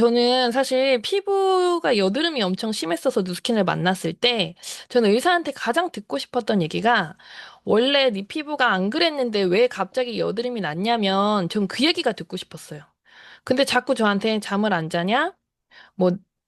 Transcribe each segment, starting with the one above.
저는 사실 피부가 여드름이 엄청 심했어서 누스킨을 만났을 때 저는 의사한테 가장 듣고 싶었던 얘기가 원래 네 피부가 안 그랬는데 왜 갑자기 여드름이 났냐면 전 그 얘기가 듣고 싶었어요. 근데 자꾸 저한테 잠을 안 자냐?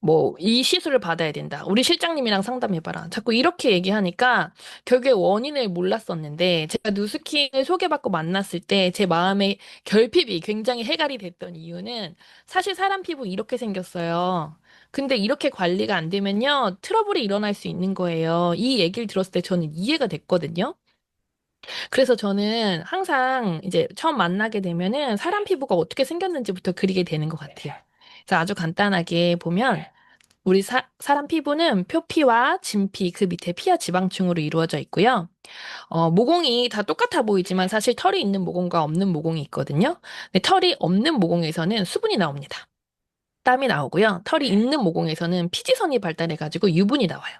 뭐, 이 시술을 받아야 된다. 우리 실장님이랑 상담해봐라. 자꾸 이렇게 얘기하니까 결국에 원인을 몰랐었는데 제가 누스킨을 소개받고 만났을 때 제 마음의 결핍이 굉장히 해갈이 됐던 이유는 사실 사람 피부 이렇게 생겼어요. 근데 이렇게 관리가 안 되면요, 트러블이 일어날 수 있는 거예요. 이 얘기를 들었을 때 저는 이해가 됐거든요. 그래서 저는 항상 이제 처음 만나게 되면은 사람 피부가 어떻게 생겼는지부터 그리게 되는 것 같아요. 그래서 아주 간단하게 보면 우리 사람 피부는 표피와 진피, 그 밑에 피와 지방층으로 이루어져 있고요. 모공이 다 똑같아 보이지만 사실 털이 있는 모공과 없는 모공이 있거든요. 근데 털이 없는 모공에서는 수분이 나옵니다. 땀이 나오고요. 털이 있는 모공에서는 피지선이 발달해가지고 유분이 나와요.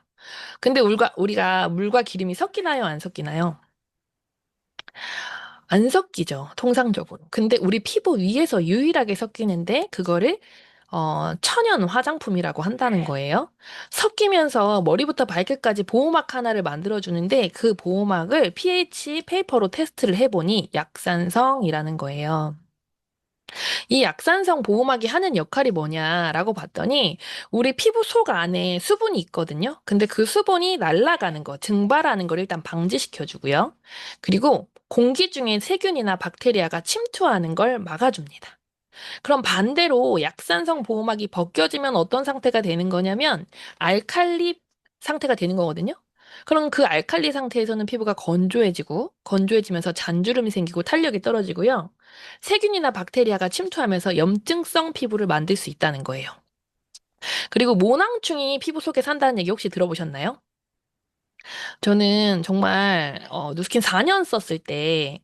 근데 우리가 물과 기름이 섞이나요? 안 섞이나요? 안 섞이죠, 통상적으로. 근데 우리 피부 위에서 유일하게 섞이는데, 그거를, 천연 화장품이라고 한다는 거예요. 섞이면서 머리부터 발끝까지 보호막 하나를 만들어주는데, 그 보호막을 pH 페이퍼로 테스트를 해보니 약산성이라는 거예요. 이 약산성 보호막이 하는 역할이 뭐냐라고 봤더니 우리 피부 속 안에 수분이 있거든요. 근데 그 수분이 날아가는 거, 증발하는 걸 일단 방지시켜주고요. 그리고 공기 중에 세균이나 박테리아가 침투하는 걸 막아줍니다. 그럼 반대로 약산성 보호막이 벗겨지면 어떤 상태가 되는 거냐면 알칼리 상태가 되는 거거든요. 그럼 그 알칼리 상태에서는 피부가 건조해지고 건조해지면서 잔주름이 생기고 탄력이 떨어지고요. 세균이나 박테리아가 침투하면서 염증성 피부를 만들 수 있다는 거예요. 그리고 모낭충이 피부 속에 산다는 얘기 혹시 들어보셨나요? 저는 정말 누스킨 4년 썼을 때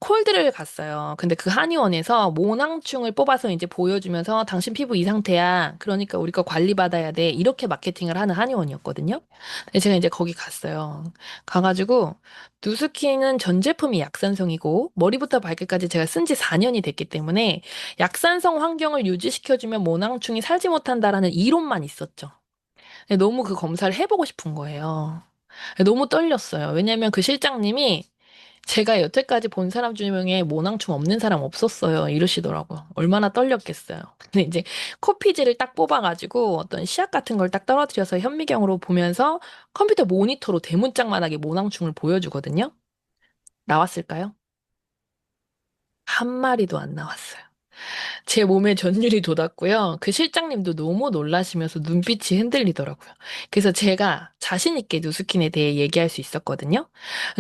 콜드를 갔어요. 근데 그 한의원에서 모낭충을 뽑아서 이제 보여주면서 당신 피부 이 상태야. 그러니까 우리 거 관리받아야 돼. 이렇게 마케팅을 하는 한의원이었거든요. 근데 제가 이제 거기 갔어요. 가가지고 누스킨은 전 제품이 약산성이고 머리부터 발끝까지 제가 쓴 지 4년이 됐기 때문에 약산성 환경을 유지시켜주면 모낭충이 살지 못한다라는 이론만 있었죠. 근데 너무 그 검사를 해보고 싶은 거예요. 너무 떨렸어요. 왜냐면 그 실장님이 제가 여태까지 본 사람 중에 모낭충 없는 사람 없었어요. 이러시더라고요. 얼마나 떨렸겠어요. 근데 이제 코피지를 딱 뽑아가지고 어떤 시약 같은 걸 딱 떨어뜨려서 현미경으로 보면서 컴퓨터 모니터로 대문짝만하게 모낭충을 보여주거든요. 나왔을까요? 한 마리도 안 나왔어요. 제 몸에 전율이 돋았고요. 그 실장님도 너무 놀라시면서 눈빛이 흔들리더라고요. 그래서 제가 자신 있게 누스킨에 대해 얘기할 수 있었거든요.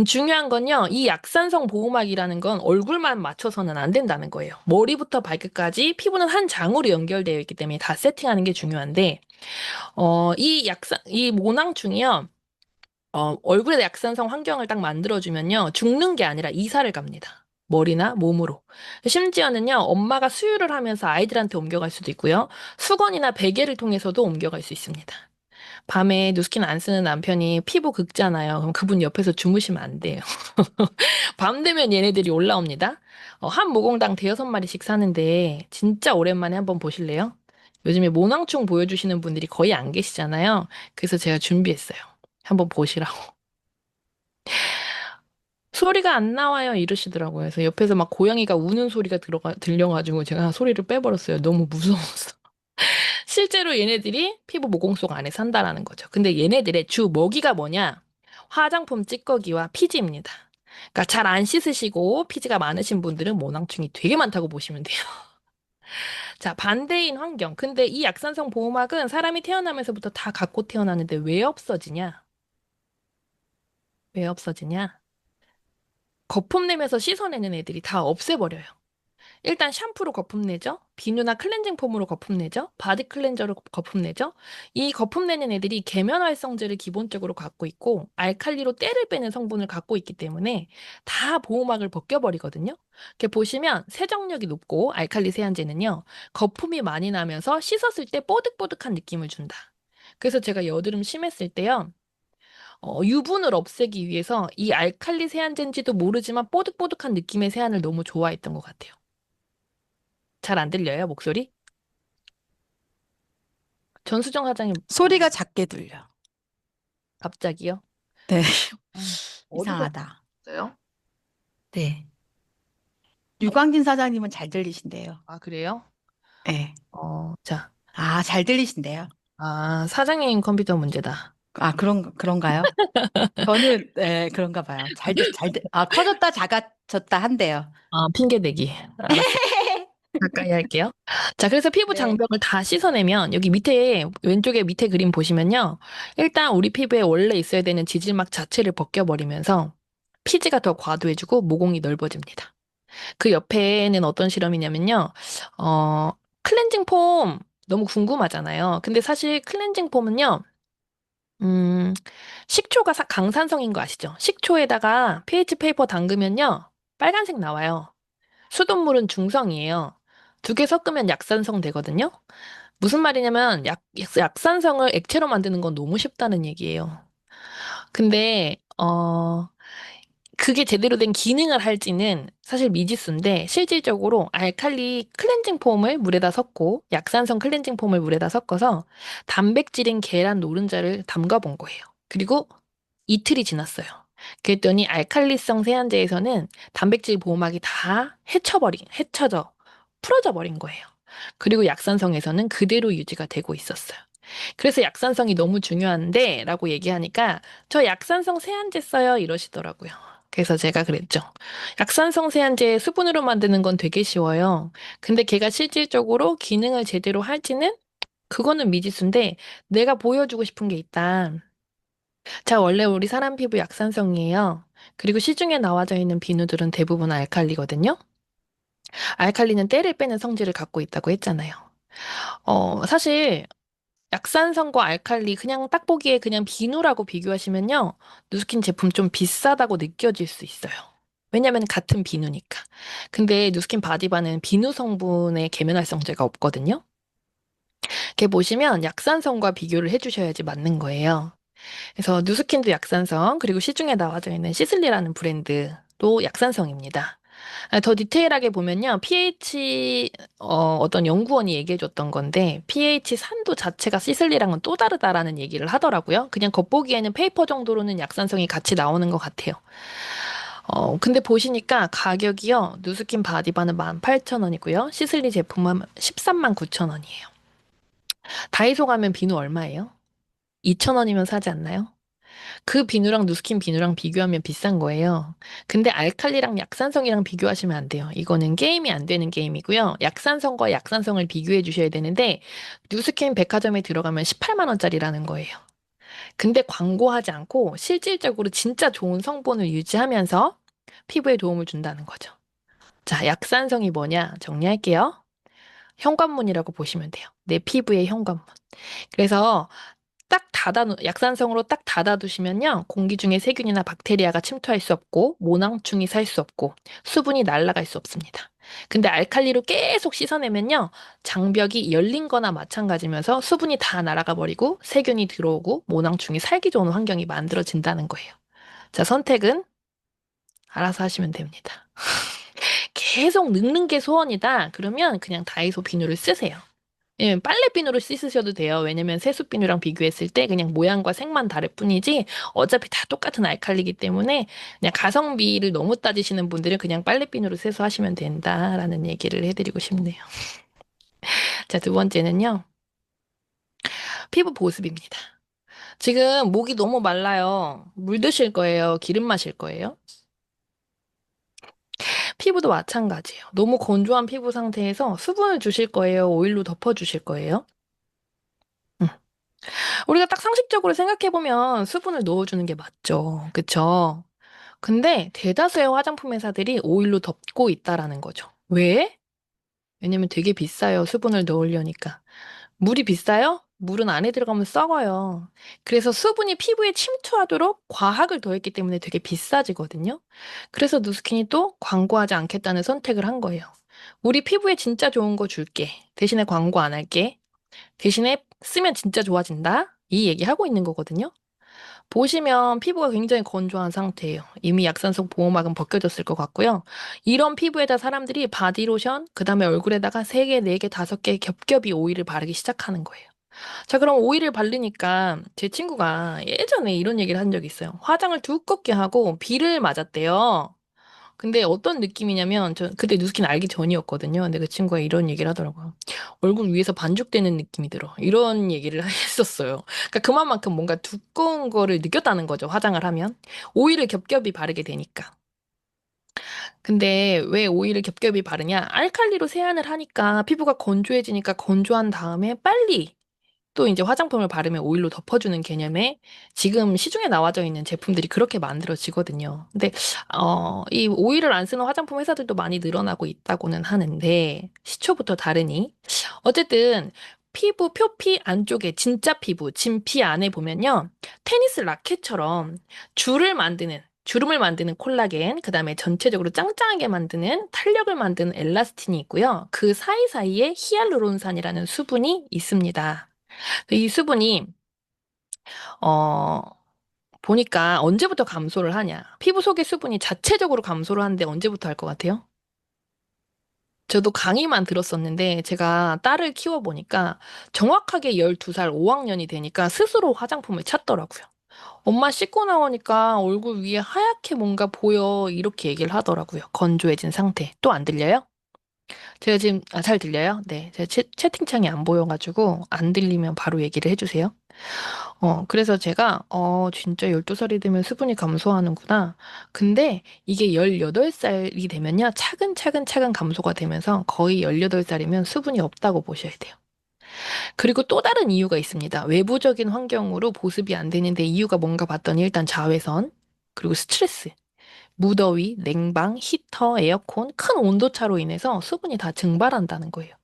중요한 건요, 이 약산성 보호막이라는 건 얼굴만 맞춰서는 안 된다는 거예요. 머리부터 발끝까지 피부는 한 장으로 연결되어 있기 때문에 다 세팅하는 게 중요한데, 이 모낭충이요, 얼굴에 약산성 환경을 딱 만들어주면요, 죽는 게 아니라 이사를 갑니다. 머리나 몸으로. 심지어는요, 엄마가 수유를 하면서 아이들한테 옮겨갈 수도 있고요, 수건이나 베개를 통해서도 옮겨갈 수 있습니다. 밤에 누스킨 안 쓰는 남편이 피부 긁잖아요. 그럼 그분 옆에서 주무시면 안 돼요. 밤 되면 얘네들이 올라옵니다. 한 모공당 대여섯 마리씩 사는데, 진짜 오랜만에 한번 보실래요? 요즘에 모낭충 보여주시는 분들이 거의 안 계시잖아요. 그래서 제가 준비했어요. 한번 보시라고. 소리가 안 나와요 이러시더라고요. 그래서 옆에서 막 고양이가 우는 소리가 들려가지고 제가 소리를 빼버렸어요. 너무 무서워서. 실제로 얘네들이 피부 모공 속 안에 산다라는 거죠. 근데 얘네들의 주 먹이가 뭐냐? 화장품 찌꺼기와 피지입니다. 그러니까 잘 안 씻으시고 피지가 많으신 분들은 모낭충이 되게 많다고 보시면 돼요. 자, 반대인 환경. 근데 이 약산성 보호막은 사람이 태어나면서부터 다 갖고 태어나는데 왜 없어지냐? 왜 없어지냐? 거품 내면서 씻어내는 애들이 다 없애버려요. 일단 샴푸로 거품 내죠. 비누나 클렌징 폼으로 거품 내죠. 바디 클렌저로 거품 내죠. 이 거품 내는 애들이 계면활성제를 기본적으로 갖고 있고 알칼리로 때를 빼는 성분을 갖고 있기 때문에 다 보호막을 벗겨버리거든요. 이렇게 보시면 세정력이 높고 알칼리 세안제는요. 거품이 많이 나면서 씻었을 때 뽀득뽀득한 느낌을 준다. 그래서 제가 여드름 심했을 때요. 유분을 없애기 위해서 이 알칼리 세안제인지도 모르지만 뽀득뽀득한 느낌의 세안을 너무 좋아했던 것 같아요. 잘 안 들려요, 목소리? 전수정 사장님, 소리가 작게 들려. 갑자기요? 네, 음, 어디서 이상하다. 보셨어요? 네. 어, 유광진 사장님은 잘 들리신대요. 아, 그래요? 네. 자, 아, 잘 들리신대요. 사장님 컴퓨터 문제다. 아, 그런가요? 저는, 네, 그런가 봐요. 커졌다 작아졌다 한대요. 핑계 대기. 알았어요. 가까이 할게요. 자, 그래서 피부 네. 장벽을 다 씻어내면 여기 밑에 왼쪽에 밑에 그림 보시면요. 일단 우리 피부에 원래 있어야 되는 지질막 자체를 벗겨버리면서 피지가 더 과도해지고 모공이 넓어집니다. 그 옆에는 어떤 실험이냐면요. 어, 클렌징 폼 너무 궁금하잖아요. 근데 사실 클렌징 폼은요. 음, 식초가 강산성인 거 아시죠? 식초에다가 pH 페이퍼 담그면요. 빨간색 나와요. 수돗물은 중성이에요. 두 개 섞으면 약산성 되거든요. 무슨 말이냐면 약산성을 액체로 만드는 건 너무 쉽다는 얘기예요. 근데 그게 제대로 된 기능을 할지는 사실 미지수인데 실질적으로 알칼리 클렌징 폼을 물에다 섞고 약산성 클렌징 폼을 물에다 섞어서 단백질인 계란 노른자를 담가 본 거예요. 그리고 이틀이 지났어요. 그랬더니 알칼리성 세안제에서는 단백질 보호막이 다 헤쳐져, 풀어져 버린 거예요. 그리고 약산성에서는 그대로 유지가 되고 있었어요. 그래서 약산성이 너무 중요한데, 라고 얘기하니까, 저 약산성 세안제 써요, 이러시더라고요. 그래서 제가 그랬죠. 약산성 세안제 수분으로 만드는 건 되게 쉬워요. 근데 걔가 실질적으로 기능을 제대로 할지는, 그거는 미지수인데, 내가 보여주고 싶은 게 있다. 자, 원래 우리 사람 피부 약산성이에요. 그리고 시중에 나와져 있는 비누들은 대부분 알칼리거든요. 알칼리는 때를 빼는 성질을 갖고 있다고 했잖아요. 사실 약산성과 알칼리 그냥 딱 보기에 그냥 비누라고 비교하시면요. 누스킨 제품 좀 비싸다고 느껴질 수 있어요. 왜냐면 같은 비누니까. 근데 누스킨 바디바는 비누 성분에 계면활성제가 없거든요. 이렇게 보시면 약산성과 비교를 해주셔야지 맞는 거예요. 그래서 누스킨도 약산성, 그리고 시중에 나와져 있는 시슬리라는 브랜드도 약산성입니다. 더 디테일하게 보면요, pH, 어떤 연구원이 얘기해줬던 건데, pH 산도 자체가 시슬리랑은 또 다르다라는 얘기를 하더라고요. 그냥 겉보기에는 페이퍼 정도로는 약산성이 같이 나오는 것 같아요. 근데 보시니까 가격이요, 누스킨 바디바는 18,000원이고요, 시슬리 제품은 13만 9천원이에요. 다이소 가면 비누 얼마예요? 2,000원이면 사지 않나요? 그 비누랑 누스킨 비누랑 비교하면 비싼 거예요. 근데 알칼리랑 약산성이랑 비교하시면 안 돼요. 이거는 게임이 안 되는 게임이고요. 약산성과 약산성을 비교해 주셔야 되는데 누스킨 백화점에 들어가면 18만 원짜리라는 거예요. 근데 광고하지 않고 실질적으로 진짜 좋은 성분을 유지하면서 피부에 도움을 준다는 거죠. 자, 약산성이 뭐냐 정리할게요. 현관문이라고 보시면 돼요. 내 피부의 현관문. 그래서 약산성으로 딱 닫아두시면요. 공기 중에 세균이나 박테리아가 침투할 수 없고, 모낭충이 살 수 없고, 수분이 날아갈 수 없습니다. 근데 알칼리로 계속 씻어내면요. 장벽이 열린 거나 마찬가지면서 수분이 다 날아가 버리고, 세균이 들어오고, 모낭충이 살기 좋은 환경이 만들어진다는 거예요. 자, 선택은 알아서 하시면 됩니다. 계속 늙는 게 소원이다. 그러면 그냥 다이소 비누를 쓰세요. 예, 빨래 비누로 씻으셔도 돼요. 왜냐면 세수 비누랑 비교했을 때 그냥 모양과 색만 다를 뿐이지 어차피 다 똑같은 알칼리이기 때문에 그냥 가성비를 너무 따지시는 분들은 그냥 빨래 비누로 세수하시면 된다라는 얘기를 해드리고 싶네요. 자, 두 번째는요. 피부 보습입니다. 지금 목이 너무 말라요. 물 드실 거예요? 기름 마실 거예요? 피부도 마찬가지예요. 너무 건조한 피부 상태에서 수분을 주실 거예요? 오일로 덮어 주실 거예요? 음. 우리가 딱 상식적으로 생각해보면 수분을 넣어주는 게 맞죠. 그쵸? 근데 대다수의 화장품 회사들이 오일로 덮고 있다라는 거죠. 왜? 왜냐면 되게 비싸요. 수분을 넣으려니까. 물이 비싸요? 물은 안에 들어가면 썩어요. 그래서 수분이 피부에 침투하도록 과학을 더했기 때문에 되게 비싸지거든요. 그래서 누스킨이 또 광고하지 않겠다는 선택을 한 거예요. 우리 피부에 진짜 좋은 거 줄게. 대신에 광고 안 할게. 대신에 쓰면 진짜 좋아진다. 이 얘기하고 있는 거거든요. 보시면 피부가 굉장히 건조한 상태예요. 이미 약산성 보호막은 벗겨졌을 것 같고요. 이런 피부에다 사람들이 바디로션, 그 다음에 얼굴에다가 3개, 4개, 5개 겹겹이 오일을 바르기 시작하는 거예요. 자, 그럼 오일을 바르니까 제 친구가 예전에 이런 얘기를 한 적이 있어요. 화장을 두껍게 하고 비를 맞았대요. 근데 어떤 느낌이냐면, 저 그때 누스킨 알기 전이었거든요. 근데 그 친구가 이런 얘기를 하더라고요. 얼굴 위에서 반죽되는 느낌이 들어. 이런 얘기를 했었어요. 그러니까 그만큼 뭔가 두꺼운 거를 느꼈다는 거죠. 화장을 하면. 오일을 겹겹이 바르게 되니까. 근데 왜 오일을 겹겹이 바르냐? 알칼리로 세안을 하니까 피부가 건조해지니까 건조한 다음에 빨리 또 이제 화장품을 바르면 오일로 덮어주는 개념의 지금 시중에 나와져 있는 제품들이 그렇게 만들어지거든요. 근데 이 오일을 안 쓰는 화장품 회사들도 많이 늘어나고 있다고는 하는데 시초부터 다르니 어쨌든 피부 표피 안쪽에 진짜 피부 진피 안에 보면요 테니스 라켓처럼 주름을 만드는 콜라겐, 그다음에 전체적으로 짱짱하게 만드는 탄력을 만드는 엘라스틴이 있고요. 그 사이사이에 히알루론산이라는 수분이 있습니다. 이 수분이 어 보니까 언제부터 감소를 하냐? 피부 속의 수분이 자체적으로 감소를 하는데 언제부터 할 것 같아요? 저도 강의만 들었었는데 제가 딸을 키워보니까 정확하게 12살 5학년이 되니까 스스로 화장품을 찾더라고요. 엄마 씻고 나오니까 얼굴 위에 하얗게 뭔가 보여 이렇게 얘기를 하더라고요. 건조해진 상태. 또 안 들려요? 제가 지금 잘 들려요? 네, 제 채팅창이 안 보여가지고 안 들리면 바로 얘기를 해주세요. 그래서 제가, 진짜 12살이 되면 수분이 감소하는구나. 근데 이게 18살이 되면요, 차근차근 감소가 되면서 거의 18살이면 수분이 없다고 보셔야 돼요. 그리고 또 다른 이유가 있습니다. 외부적인 환경으로 보습이 안 되는데 이유가 뭔가 봤더니 일단 자외선, 그리고 스트레스, 무더위, 냉방, 히터, 에어컨, 큰 온도차로 인해서 수분이 다 증발한다는 거예요.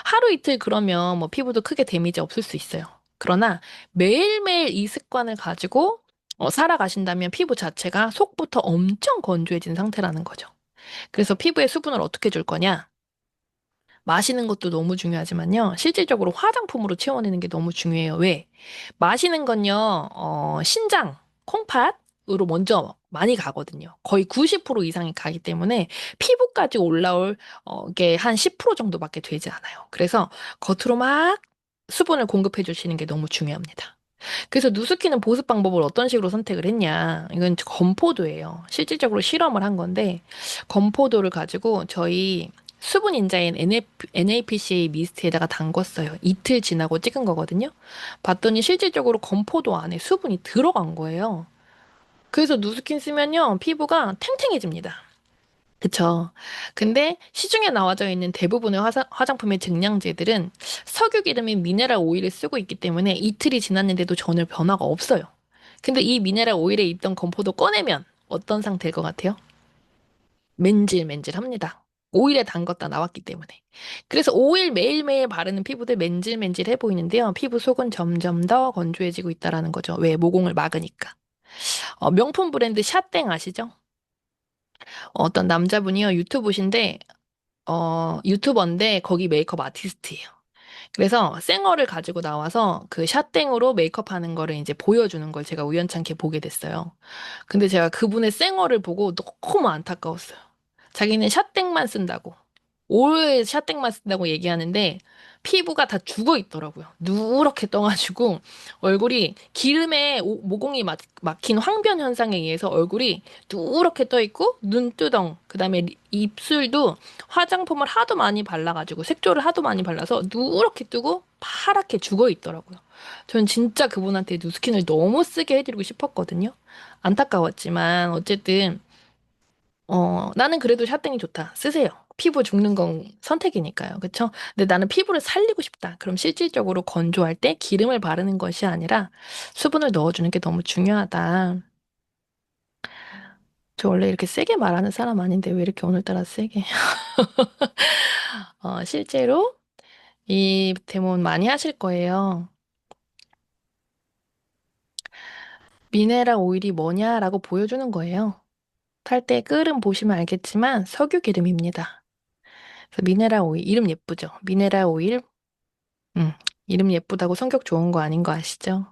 하루 이틀 그러면 뭐 피부도 크게 데미지 없을 수 있어요. 그러나 매일매일 이 습관을 가지고 살아가신다면 피부 자체가 속부터 엄청 건조해진 상태라는 거죠. 그래서 피부에 수분을 어떻게 줄 거냐? 마시는 것도 너무 중요하지만요. 실질적으로 화장품으로 채워내는 게 너무 중요해요. 왜? 마시는 건요, 신장, 콩팥으로 먼저 많이 가거든요. 거의 90% 이상이 가기 때문에 피부까지 올라올 게 한 10% 정도밖에 되지 않아요. 그래서 겉으로 막 수분을 공급해 주시는 게 너무 중요합니다. 그래서 누스키는 보습 방법을 어떤 식으로 선택을 했냐? 이건 건포도예요. 실질적으로 실험을 한 건데, 건포도를 가지고 저희 수분 인자인 NAPCA 미스트에다가 담궜어요. 이틀 지나고 찍은 거거든요. 봤더니 실질적으로 건포도 안에 수분이 들어간 거예요. 그래서 누스킨 쓰면요, 피부가 탱탱해집니다. 그쵸. 근데 시중에 나와져 있는 대부분의 화장품의 증량제들은 석유 기름인 미네랄 오일을 쓰고 있기 때문에 이틀이 지났는데도 전혀 변화가 없어요. 근데 이 미네랄 오일에 있던 건포도 꺼내면 어떤 상태일 것 같아요? 맨질맨질합니다. 오일에 담갔다 나왔기 때문에. 그래서 오일 매일매일 바르는 피부들 맨질맨질해 보이는데요. 피부 속은 점점 더 건조해지고 있다라는 거죠. 왜? 모공을 막으니까. 명품 브랜드 샤땡 아시죠? 어떤 남자분이요. 유튜버인데 거기 메이크업 아티스트예요. 그래서 쌩얼을 가지고 나와서 그 샷땡으로 메이크업 하는 거를 이제 보여주는 걸 제가 우연찮게 보게 됐어요. 근데 제가 그분의 쌩얼을 보고 너무 안타까웠어요. 자기는 샷땡만 쓴다고. 올해 샷땡만 쓴다고 얘기하는데 피부가 다 죽어 있더라고요. 누렇게 떠가지고 얼굴이 기름에 모공이 막힌 황변 현상에 의해서 얼굴이 누렇게 떠 있고 눈두덩 그다음에 입술도 화장품을 하도 많이 발라가지고 색조를 하도 많이 발라서 누렇게 뜨고 파랗게 죽어 있더라고요. 전 진짜 그분한테 누스킨을 너무 쓰게 해드리고 싶었거든요. 안타까웠지만 어쨌든 나는 그래도 샤땡이 좋다. 쓰세요. 피부 죽는 건 선택이니까요. 그쵸? 근데 나는 피부를 살리고 싶다. 그럼 실질적으로 건조할 때 기름을 바르는 것이 아니라 수분을 넣어주는 게 너무 중요하다. 저 원래 이렇게 세게 말하는 사람 아닌데 왜 이렇게 오늘따라 세게? 실제로 이 데몬 많이 하실 거예요. 미네랄 오일이 뭐냐라고 보여주는 거예요. 탈 때 끓음 보시면 알겠지만 석유 기름입니다. 그래서 미네랄 오일, 이름 예쁘죠? 미네랄 오일 음, 이름 예쁘다고 성격 좋은 거 아닌 거 아시죠?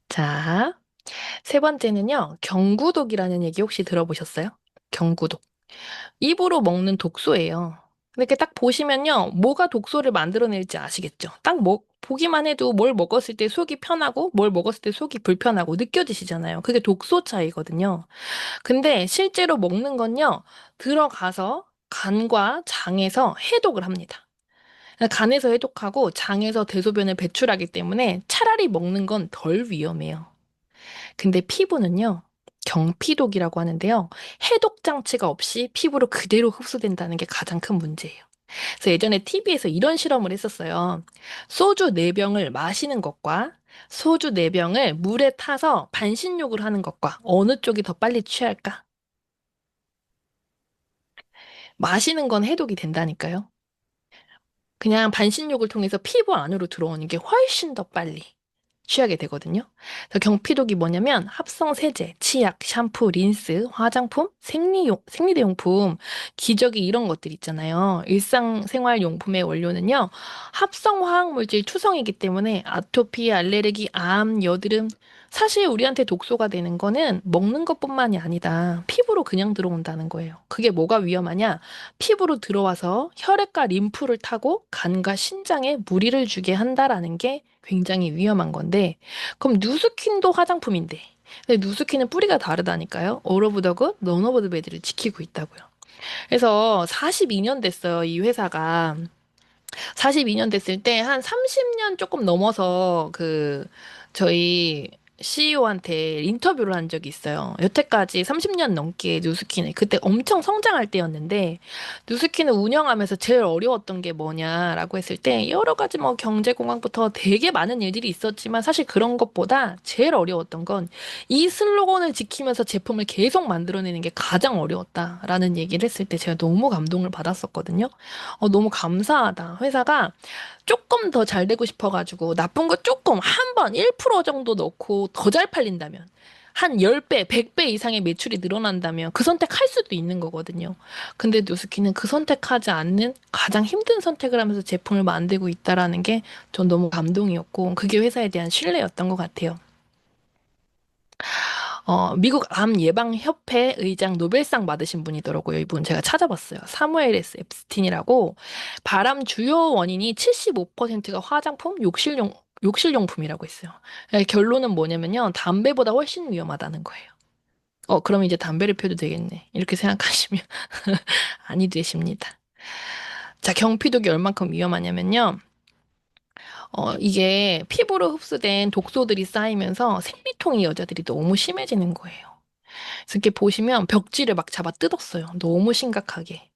자, 세 번째는요, 경구독이라는 얘기 혹시 들어보셨어요? 경구독. 입으로 먹는 독소예요. 근데 이렇게 딱 보시면요, 뭐가 독소를 만들어낼지 아시겠죠? 딱 보기만 해도 뭘 먹었을 때 속이 편하고 뭘 먹었을 때 속이 불편하고 느껴지시잖아요. 그게 독소 차이거든요. 근데 실제로 먹는 건요, 들어가서 간과 장에서 해독을 합니다. 간에서 해독하고 장에서 대소변을 배출하기 때문에 차라리 먹는 건 덜 위험해요. 근데 피부는요, 경피독이라고 하는데요, 해독 장치가 없이 피부로 그대로 흡수된다는 게 가장 큰 문제예요. 그래서 예전에 TV에서 이런 실험을 했었어요. 소주 4병을 마시는 것과 소주 4병을 물에 타서 반신욕을 하는 것과 어느 쪽이 더 빨리 취할까? 마시는 건 해독이 된다니까요. 그냥 반신욕을 통해서 피부 안으로 들어오는 게 훨씬 더 빨리 취하게 되거든요. 그래서 경피독이 뭐냐면 합성 세제, 치약, 샴푸, 린스, 화장품, 생리대용품, 기저귀 이런 것들 있잖아요. 일상생활용품의 원료는요. 합성 화학물질 투성이기 때문에 아토피, 알레르기, 암, 여드름 사실 우리한테 독소가 되는 거는 먹는 것뿐만이 아니다. 피부로 그냥 들어온다는 거예요. 그게 뭐가 위험하냐? 피부로 들어와서 혈액과 림프를 타고 간과 신장에 무리를 주게 한다라는 게 굉장히 위험한 건데, 그럼 누스킨도 화장품인데, 근데 누스킨은 뿌리가 다르다니까요. All of the good, none of the bad를 지키고 있다고요. 그래서 42년 됐어요, 이 회사가. 42년 됐을 때 한 30년 조금 넘어서 저희 CEO한테 인터뷰를 한 적이 있어요. 여태까지 30년 넘게 뉴스킨을 그때 엄청 성장할 때였는데 뉴스킨을 운영하면서 제일 어려웠던 게 뭐냐라고 했을 때 여러 가지 뭐 경제 공황부터 되게 많은 일들이 있었지만 사실 그런 것보다 제일 어려웠던 건 이 슬로건을 지키면서 제품을 계속 만들어내는 게 가장 어려웠다라는 얘기를 했을 때 제가 너무 감동을 받았었거든요. 너무 감사하다. 회사가 조금 더 잘 되고 싶어가지고 나쁜 거 조금 한 번 1% 정도 넣고 더 잘 팔린다면 한 10배, 100배 이상의 매출이 늘어난다면 그 선택할 수도 있는 거거든요. 근데 노스키는 그 선택하지 않는 가장 힘든 선택을 하면서 제품을 만들고 있다라는 게 전 너무 감동이었고 그게 회사에 대한 신뢰였던 것 같아요. 미국 암 예방 협회 의장 노벨상 받으신 분이더라고요. 이분 제가 찾아봤어요. 사무엘 S. 앱스틴이라고 바람 주요 원인이 75%가 화장품, 욕실용품이라고 했어요. 결론은 뭐냐면요. 담배보다 훨씬 위험하다는 거예요. 그럼 이제 담배를 펴도 되겠네. 이렇게 생각하시면 아니 되십니다. 자, 경피독이 얼만큼 위험하냐면요. 이게 피부로 흡수된 독소들이 쌓이면서 생리통이 여자들이 너무 심해지는 거예요. 그래서 이렇게 보시면 벽지를 막 잡아 뜯었어요. 너무 심각하게.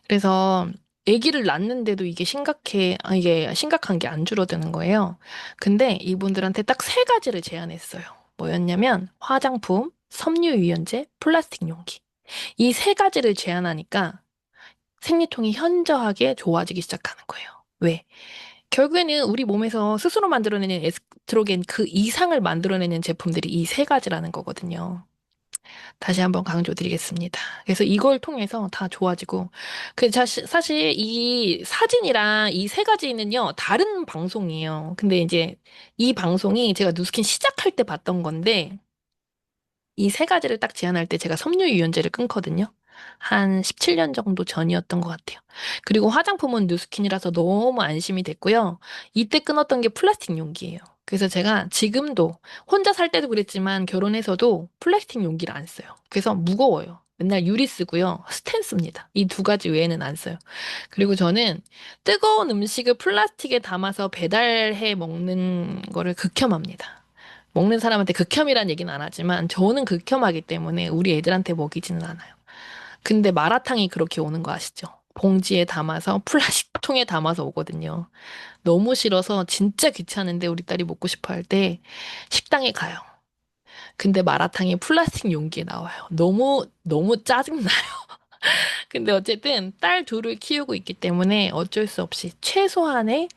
그래서 아기를 낳는데도 이게 심각한 게 안 줄어드는 거예요. 근데 이분들한테 딱 3가지를 제안했어요. 뭐였냐면 화장품, 섬유유연제, 플라스틱 용기. 이 3가지를 제안하니까 생리통이 현저하게 좋아지기 시작하는 거예요. 왜? 결국에는 우리 몸에서 스스로 만들어내는 에스트로겐 그 이상을 만들어내는 제품들이 이 3가지라는 거거든요. 다시 한번 강조드리겠습니다. 그래서 이걸 통해서 다 좋아지고, 사실 이 사진이랑 이 3가지는요, 다른 방송이에요. 근데 이제 이 방송이 제가 누스킨 시작할 때 봤던 건데, 이 3가지를 딱 제안할 때 제가 섬유유연제를 끊거든요. 한 17년 정도 전이었던 것 같아요. 그리고 화장품은 뉴스킨이라서 너무 안심이 됐고요. 이때 끊었던 게 플라스틱 용기예요. 그래서 제가 지금도 혼자 살 때도 그랬지만 결혼해서도 플라스틱 용기를 안 써요. 그래서 무거워요. 맨날 유리 쓰고요. 스텐 씁니다. 이 2가지 외에는 안 써요. 그리고 저는 뜨거운 음식을 플라스틱에 담아서 배달해 먹는 거를 극혐합니다. 먹는 사람한테 극혐이란 얘기는 안 하지만 저는 극혐하기 때문에 우리 애들한테 먹이지는 않아요. 근데 마라탕이 그렇게 오는 거 아시죠? 봉지에 담아서 플라스틱 통에 담아서 오거든요. 너무 싫어서 진짜 귀찮은데 우리 딸이 먹고 싶어 할 때 식당에 가요. 근데 마라탕이 플라스틱 용기에 나와요. 너무 너무 짜증나요. 근데 어쨌든 딸 둘을 키우고 있기 때문에 어쩔 수 없이 최소한의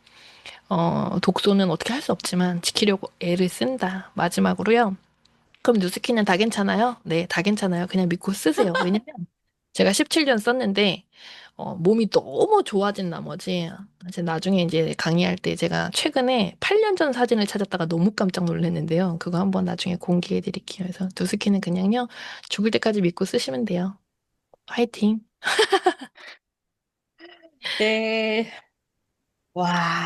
독소는 어떻게 할 수 없지만 지키려고 애를 쓴다. 마지막으로요. 그럼 뉴스키는 다 괜찮아요? 네, 다 괜찮아요. 그냥 믿고 쓰세요. 왜냐면 제가 17년 썼는데 몸이 너무 좋아진 나머지 이제 나중에 이제 강의할 때 제가 최근에 8년 전 사진을 찾았다가 너무 깜짝 놀랐는데요. 그거 한번 나중에 공개해 드릴게요. 그래서 뉴스키는 그냥요. 죽을 때까지 믿고 쓰시면 돼요. 화이팅! 네. 와.